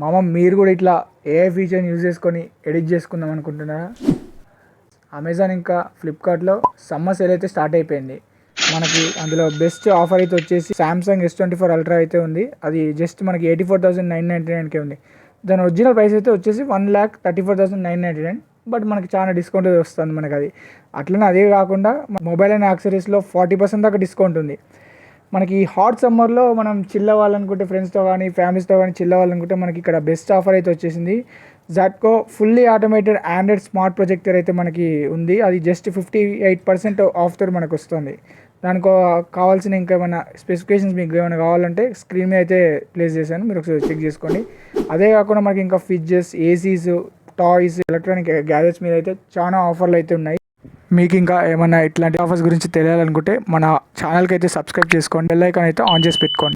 మామ మీరు కూడా ఇట్లా ఏఐ ఫీచర్ని యూజ్ చేసుకొని ఎడిట్ చేసుకుందాం అనుకుంటున్నారా? అమెజాన్ ఇంకా ఫ్లిప్కార్ట్లో సమ్మర్ సేల్ అయితే స్టార్ట్ అయిపోయింది. మనకి అందులో బెస్ట్ ఆఫర్ అయితే వచ్చేసి సామ్సంగ్ S24 అల్ట్రా అయితే ఉంది. అది జస్ట్ మనకి 84,999కే ఉంది. దాని ఒరిజినల్ ప్రైస్ అయితే వచ్చేసి 1,34,999. బట్ మనకి చాలా డిస్కౌంట్ వస్తుంది మనకి అది. అట్లనే అదే కాకుండా మొబైల్ అండ్ యాక్సెసరీస్లో 40% దాకా డిస్కౌంట్ ఉంది. మనకి హాట్ సమ్మర్లో మనం చిల్ అవ్వాలనుకుంటే ఫ్రెండ్స్తో కానీ ఫ్యామిలీస్తో కానీ చిల్ అవ్వాలనుకుంటే మనకి ఇక్కడ బెస్ట్ ఆఫర్ అయితే వచ్చేసింది. జాట్కో fully automated Android smart projector అయితే మనకి ఉంది. అది జస్ట్ 58% ఆఫ్తో మనకు వస్తుంది. దానికి కావాల్సిన ఇంకా ఏమైనా స్పెసిఫికేషన్స్ మీకు ఏమైనా కావాలంటే స్క్రీన్ మీద అయితే ప్లేస్ చేశాను, మీరు ఒకసారి చెక్ చేసుకోండి. అదే కాకుండా మనకి ఇంకా fridges, ACs, toys, electronic gadgets మీద అయితే చాలా ఆఫర్లు అయితే ఉన్నాయి. మీకు ఇంకా ఏమైనా ఇట్లాంటి ఆఫర్స్ గురించి తెలియాలనుకుంటే మన ఛానల్కి అయితే సబ్స్క్రైబ్ చేసుకోండి, బెల్ ఐకాన్ అయితే ఆన్ చేసి పెట్టుకోండి.